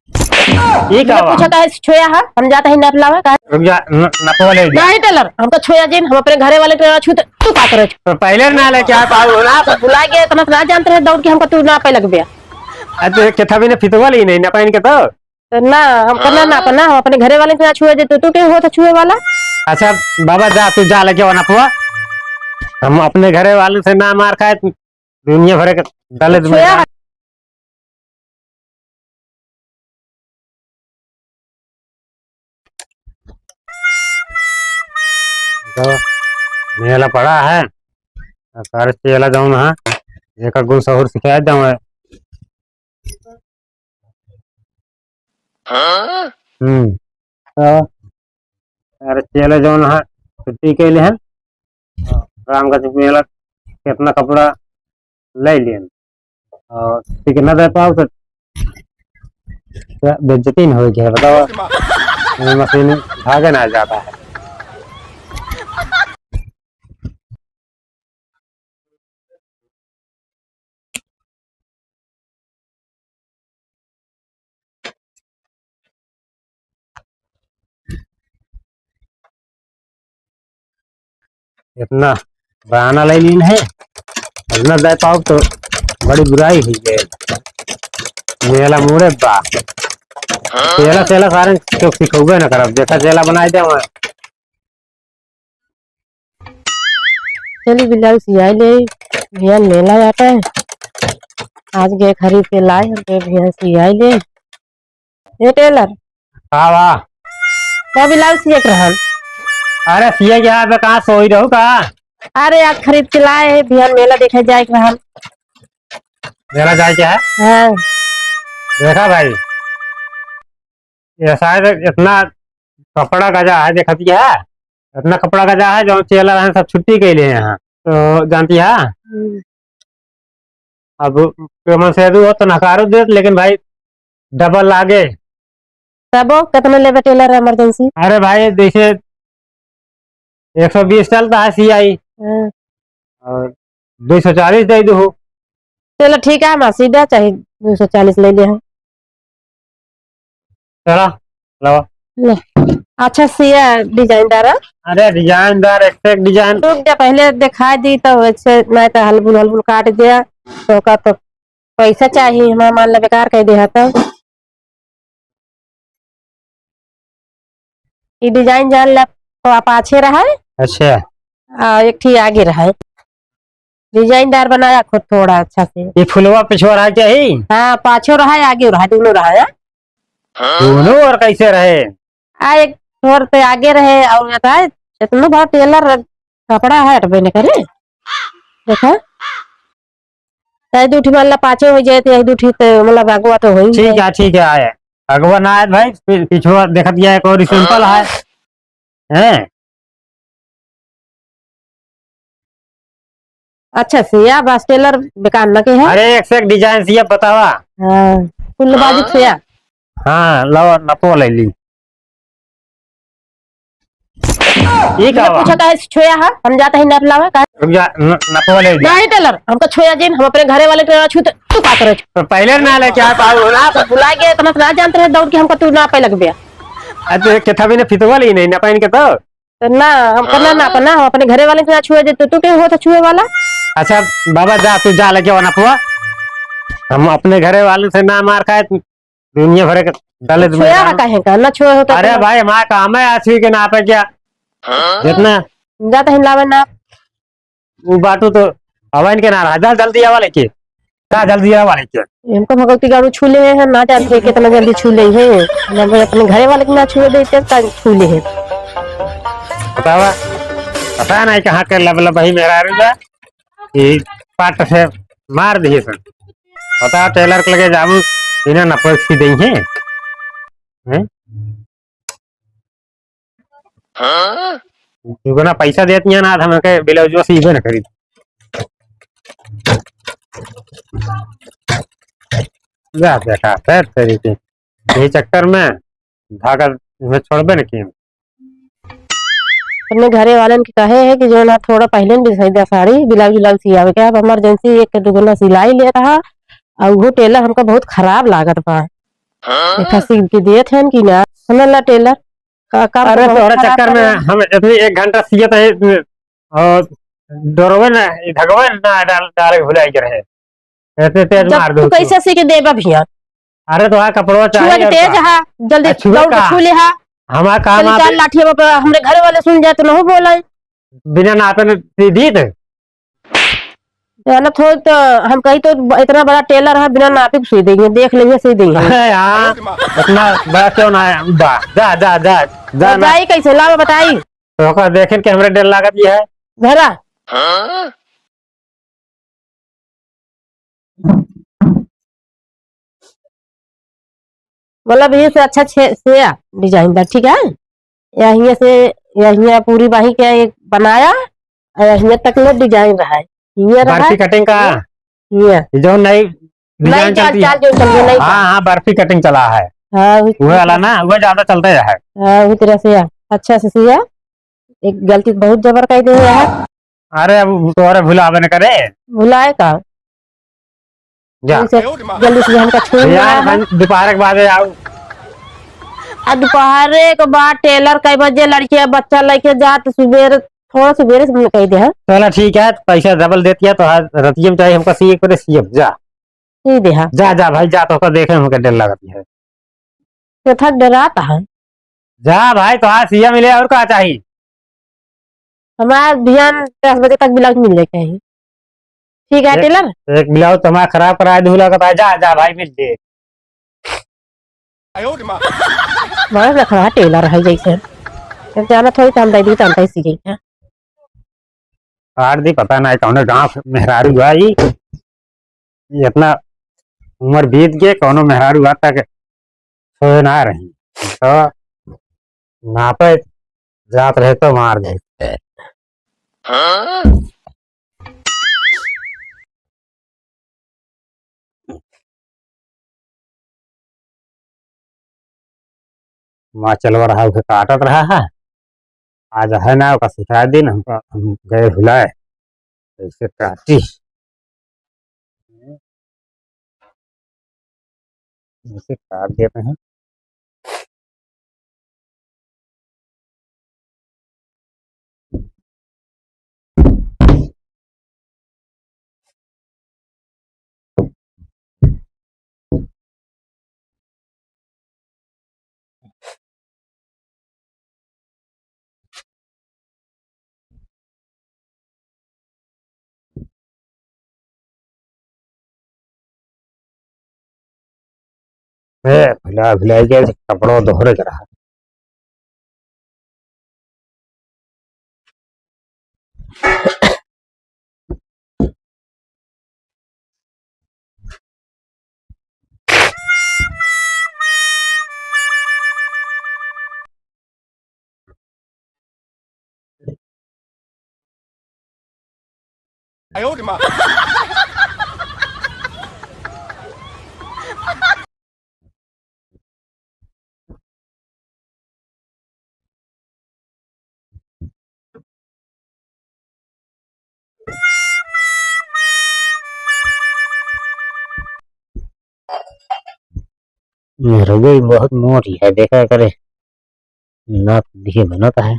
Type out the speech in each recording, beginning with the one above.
ये का पूछा का छोया है हम जाता ही नाप लावा का रुक जा नपवा ले जा। नहीं टेलर हमको छोया जिन हम अपने घरे वाले के छू तू का करे तो पहले ना ले क्या पाऊ ना तो बुला के इतना ना जानते रहे दौड़ के हमको तू ना पे लग गया अरे के था भी ने फितवा ली नहीं ना पाइन के तो ना हम करना ना करना हम अपने घरे वाले के छुए दे तू के हो तो छुए वाला। अच्छा बाबा जा तू जा लेके नपवा हम अपने घरे वाले से ना मार खाए दुनिया भर के दलित में तो मेला पड़ा है सारे चेला जाऊन हाँ एक गुण सहूर सिखाया जाऊँ तो सारे चेला जाऊन हाँ छुट्टी के लिए हैं रामगंज मेला कितना कपड़ा ले लिए और ठीक न दे पाओ तो बेइज्जती नहीं होगी बताओ मशीन भागे ना जाता है। इतना बहाना ले लीन है न दे पाओ तो बड़ी बुराई हुई है मेला मुड़े बा चेला चेला सारे क्यों सिखोगे ना करब देखा चेला बनाए दे वहाँ चली बिल्ला सियाई ले भैया मेला जाता है आज गए खरीद के लाए हम भैया सियाई ले ये टेलर हाँ वाह क्या बिल्ला सिया रहा अरे सिया क्या कहाँ सोई रहो का अरे आज खरीद के लाए है भैया मेला देखे जाए रहा मेला जाए क्या है हाँ देखा भाई ये शायद इतना कपड़ा गजा है देखा है इतना कपड़ा गजा है जो चेला है सब छुट्टी के लिए यहाँ तो जानती है अब पेमेंट से हो तो नकारो दे लेकिन भाई डबल लागे तब कितने लेवे टेलर इमरजेंसी अरे भाई जैसे 120 चलता है सीआई और 240 दे दो चलो ठीक है हम सीधा चाहिए 240 ले लिया चला लो अच्छा सिया डिजाइनदार अरे डिजाइनदार एक डिजाइन रुक जा पहले दिखा दी तो वैसे मैं तो हलबुल हलबुल काट दिया तो का तो पैसा चाहिए हमारा मान ला बेकार कह दिया तो ये डिजाइन जान ला तो आप पाछे रहा है अच्छा एक ठीक आगे रहा है डिजाइनदार बनाया खुद थोड़ा अच्छा से ये फुलवा पिछवा रहा क्या ही हाँ पाछो रहा है आगे रहा दोनों रहा है दोनों और कैसे रहे एक थोड़ा पे आगे रहे और है इतना बड़ा टेलर कपड़ा है हटबे न करे देखा दूठी मान ला पाछे हो जाए दूठी तो मतलब अगवा तो हो ठीक है आए अगवा ना आए भाई पिछवा देखा दिया एक और सिंपल है हैं अच्छा सिया बस टेलर बेकार न के है अरे एक से एक डिजाइन सिया बतावा हाँ कुल बाजू सिया हाँ लो नपो ले ली ये का पूछा का छोया है हम जाता ही नाप लावा का रुक जा नपो ले जा। नहीं टेलर हमको छोया जिन हम अपने घरे वाले के छू तू का करे तो पहले ना ले क्या पाऊ ना तो बुला के इतना ना जानते रहे दौड़ के हमको तू ना पे लग गया अरे के था भी ने फितवा ली नहीं ना पाइन के तो ना हम करना ना करना हम अपने घरे वाले के छुए दे तू के हो तो छुए वाला। अच्छा बाबा जा तू जा लेके नपवा हम अपने घरे वाले से ना मार खाए दुनिया भर के दलित में छोया कहे का ना छोए होता अरे भाई हमारा काम है आछी के ना पे क्या जितना जाता ही लावे ना वो बाटू तो हवाइन के ना रहा जल्दी आवा लेके का जल्दी आवा लेके हमको भगवती गाड़ू छू ले हैं ना जानते कितना जल्दी छू ले है जब अपने घरे वाले के ना छुए देते तब छू ले है बतावा पता नहीं कहाँ के लब भाई मेरा रुजा ये पाट से मार दिए सन बता टेलर के लगे जामू इन्हें नपी दी हैं ना पैसा देती है ना हमें के ब्लाउज सीबे ना खरीद जा बेटा फिर तरीके यही चक्कर में धागा में छोड़बे ना कि अपने घरे वाले के कहे है कि जो ना थोड़ा पहले भी साड़ी ब्लाउज व्लाउज सियावे के अब इमरजेंसी एक दुगुना सिलाई ले रहा और वो टेलर हमका बहुत खराब लागत बा देखा सीख के दिए थे कि ना हमें ला टेलर का काम अरे तो बहुत तोहरा खराब चक्कर कर में रहे हैं। हम इतनी 1 घंटा सियत है और डरवे ना ढगवे ना डाल डाल के भुलाई के रहे ऐसे तेज जब मार तू दो तू। कैसे सीख देबा भैया अरे तो कपड़वा छुआ चाहिए के और तेज का हा जल्दी छुए दौड़ के का छू ले हा हमारा काम चली आप चाल लाठी पे हमरे घर वाले सुन जाए तो नहीं बोला बिना नापे न सीधी थे। जानत हो तो हम कही तो इतना बड़ा टेलर है बिना नापे के सी देंगे देख लेंगे सी देंगे अरे यहाँ इतना बड़ा क्यों ना है बा जा जा जा जा और ना जाई कैसे ला बताई तो ओकर देखे के हमरे डर लागत ये है। घरा मतलब ये से अच्छा से डिजाइन था ठीक है यही से यही पूरी बाही के एक बनाया और यही तक में डिजाइन रहा है ये रहा बर्फी कटिंग का ये ये जो नई नहीं डिजाइन चाल चलती है। चाल जो चल गया नहीं हाँ हाँ बर्फी कटिंग चला है हाँ वो वाला ना वो ज्यादा चलता है। उसी तरह से अच्छा से सिया एक गलती बहुत जबर कर दे है अरे अब तोरे भुलावे न करे भुलाए का जा जल्दी से हमका छून यार रहा है दोपहर के बाद आओ। दोपहर के बाद टेलर कई बजे लड़के बच्चा लेके जात सुबह थोड़ा सुबह से कह दे चलो ठीक है पैसा डबल देती है तो रतिये में चाहिए हमको सी करे सीएम जा सी दे जा जा भाई जा तो देखे हमको डर लगती है। तो थक डराता है जा भाई तो आज सीएम मिले और क्या चाहिए। हमारा ध्यान 10 बजे तक ब्लाउज मिल जाए कहीं ठीक है टेलर एक ब्लाउज तो हमारा खराब कराया धूला का जा जा भाई मिल दे। बहुत रखा टेलर है जैसे जब जाना थोड़ी तो हम दे दी तो हम सी गई है आर दी पता नहीं कौन गाँव मेहरारू हुआ ये इतना उम्र बीत गए कौनो मेहरारू हुआ तक सोए ना रही तो नापे जात रहे तो मार दे। माँ चलवा रहा उसे काटत रहा है आज है ना उसका सिखा दिन हम गए भुलाए ऐसे काटी ऐसे काट देते हैं। भुला भुलाई के कपड़ों दोहरे रहा रगोई बहुत मोटी है देखा करे ना दिखे बनता है।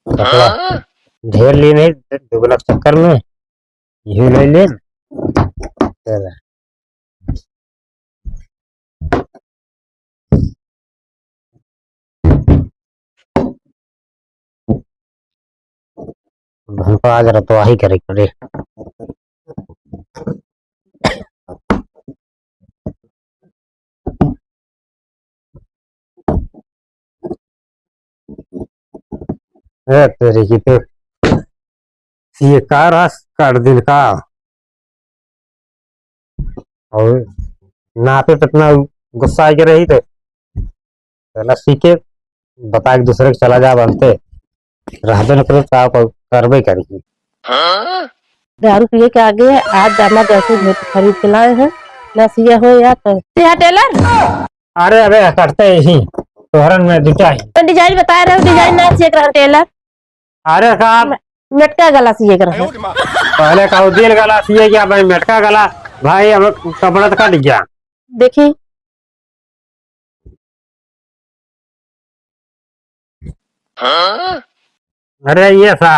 कपड़ा ढेर ली नहीं दुगला चक्कर में यही ले ले चल हमको आज रतवाही करे करे तेरे की तो ये कार कर दिन का और नापे पे इतना गुस्सा आई के रही तो पहला सीखे बता एक दूसरे के चला जा बनते रहते न करे तो आप करबे करी। दारू पिए के आगे आज जाना जैसे भेंट खरीद के लाए हैं ना सिया हो या तो टेलर। अरे अबे करते ही तोहरन में जुटा ही तो डिजाइन बता रहे हो, डिजाइन ना सिए कर टेलर। अरे साहब मेटका गला सिए कर पहले का दिल गला सिए क्या भाई मेटका गला भाई अब कपड़ा तो कट गया। देखी अरे ये सा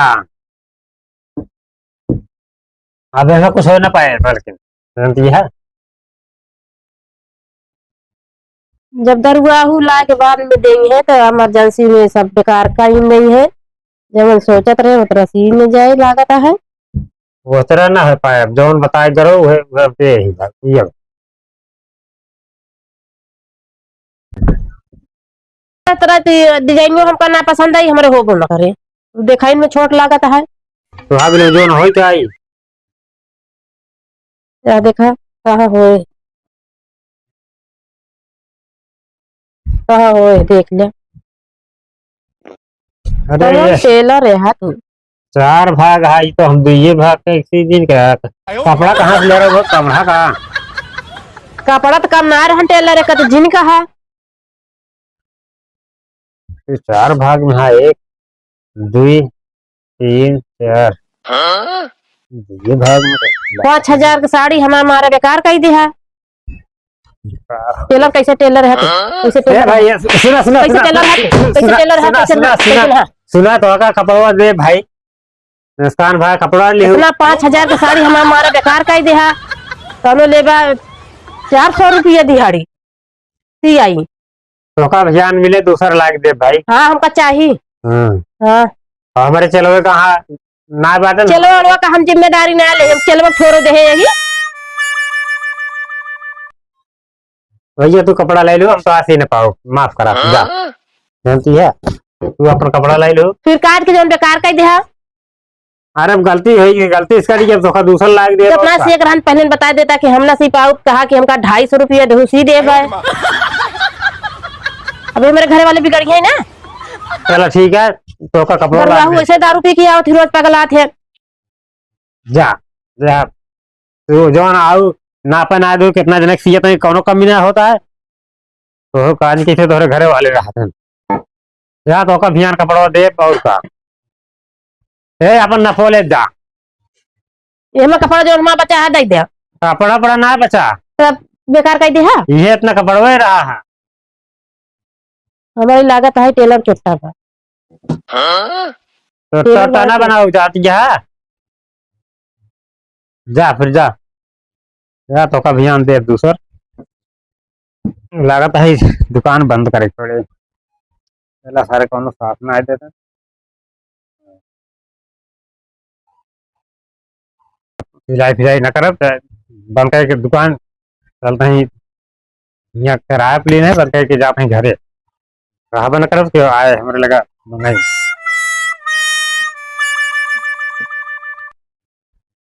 अब ऐसा कुछ हो ना पाए बल्कि है जब दरुआहू ला के बाद में देंगे है तो इमरजेंसी में सब बेकार का ही नहीं है। जब हम सोचत रहे उतना सी में जाए लागत है वो तरह ना हो पाए अब जौन बताए करो वह पे ही बात ये तरह डिजाइन में हमका ना पसंद आई हमारे हो बोला करे दिखाई में छोट लागत है। तो अब ले जोन हो जाए क्या देखा कहा होए कहा होए देख ले। अरे ये टेलर है तू 4 भाग है तो हम 2 भाग का इसी दिन का कपड़ा कहाँ से ले रहे हो कपड़ा का कपड़ा तो कम ना रहा टेलर का तो जिन का है 4 भाग में है 1 2 3 4 ये भाग में 5,000 की साड़ी हमारा मारा बेकार का ही दिया। टेलर कैसे टेलर है कैसे टेलर भाई सुना सुना कैसे टेलर है कैसे टेलर है सुना सुना तो का कपड़ा दे भाई मुस्कान भाई कपड़ा ले इतना 5,000 की साड़ी हमारा मारा बेकार का ही दिया तो लेबा 400 रुपया दिहाड़ी सी आई तो का ध्यान मिले दूसरा लाख दे भाई। हाँ हमका चाहिए। हाँ हमारे चलो कहाँ ना बात चलो अड़वा का हम जिम्मेदारी ना ले हम चलो छोड़ो दे भैया तू कपड़ा ले लो हम तो आसे न पाओ माफ करा जा जानती है तू अपना कपड़ा ले लो फिर काट के जो बेकार का दिया। अरे गलती है गलती इसका नहीं तो दूसरा लाख दे अपना से एक रहन पहले बता देता कि हम ना सी पाऊ कहा कि हमका 250 रुपया सी दे गए अभी मेरे घर वाले बिगड़ गए ना। चलो ठीक है तो का कपड़ा ऐसे दारू पी के आओ थी रोज पगला थे जा जा तू जो आओ नापन आ दो कितना जनक सीए तो कोनो कमी ना होता है तो काज कैसे तोरे घरे वाले रहते हैं या तो का भियान कपड़ा दे और का ए अपन नफो ले जा ये में कपड़ा जो हमारा बचा है दे दे कपड़ा पड़ा ना बचा तब बेकार कर दिया ये इतना कपड़ा ही रहा है हमारी लागत है टेलर चुट्टा का तो ताना बनाओ जाती है जा फिर जा या तो का ध्यान दे दूसर लागत है दुकान बंद करे थोड़े पहला सारे कोनो साथ में आए देते सिलाई फिलाई न करब बंद करके दुकान चलते ही यहाँ किराया पे लेना है बंद करके जा अपने घरे रहा न करब के आए हमारे लगा मंगाई